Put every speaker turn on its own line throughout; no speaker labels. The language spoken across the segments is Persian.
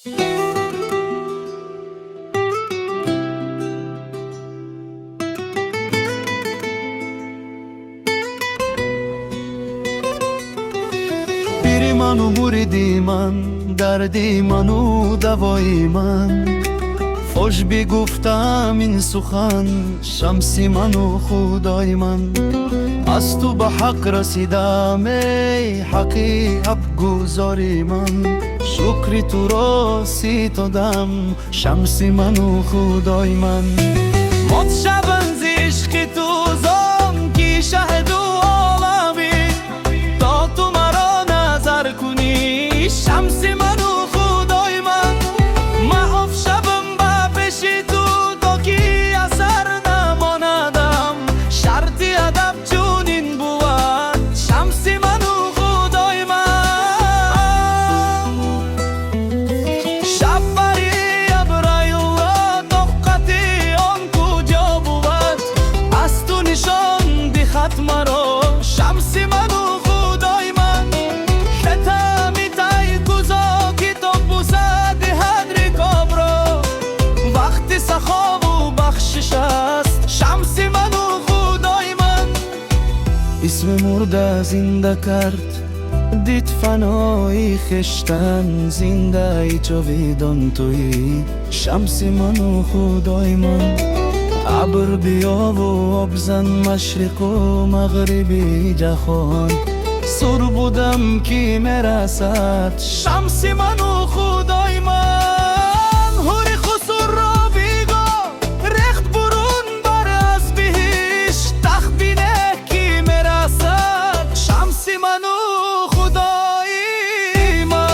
پیری من و موریدی من، دردی من و دوایی من. خوش بگفتم این سخن، شمسی من و خدای من. از تو به حق رسیدم ای حقی ابگذاری من. شکر تو را ستودم شمسی من و خدای من. متشبن ز عشق تو زم کی شهد و عالمی، تا تو مرا نظر کنی شمسی من و خدای من. محو شبم به پیش تو تا کی اثر نماندم. شرطی ادب چون این بود شمسی من و خدای من. شب بری ابرای الله طاقتی آن کجا بود. از تو نشان دی خط مرا شمسی من و خدای من. شتمی تای کوزا کتاب بوسد هد رکاب را. وقتی سخا و بخشش است شمسی من و خدای من. اسم مرده زنده کرد دید فنای خشتن. زنده ای جاویدان توی شمسی من و خدای من. ابر بیا و آب زن مشرق و مغربی جهان. سر بودم کی مرسد شمسی من و خدای من. هوری خسر را بیگا رخت برون بر از بهش. تخت بینه کی مرسد شمسی من و خدای من.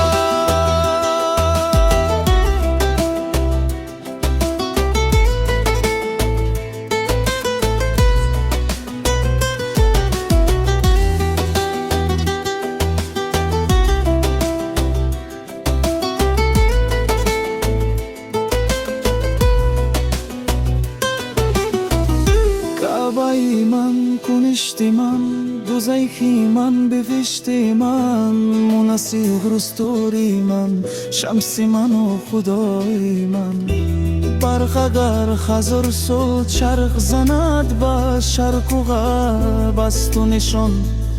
کعبه من کنشتی من، دوزخی من بهشتی من. مناسب رستوری من شمسی من و خدای من. برق اگر خزر سود شرق زند به شرق و غرب. از تو نشان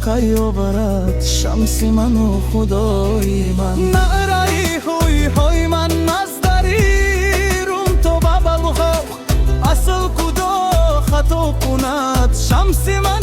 کی آورد شمسی من و خدای من. نعره هوی هوی من نزدری روم تو ببلغ. اصل کدا خطا کند شمسی من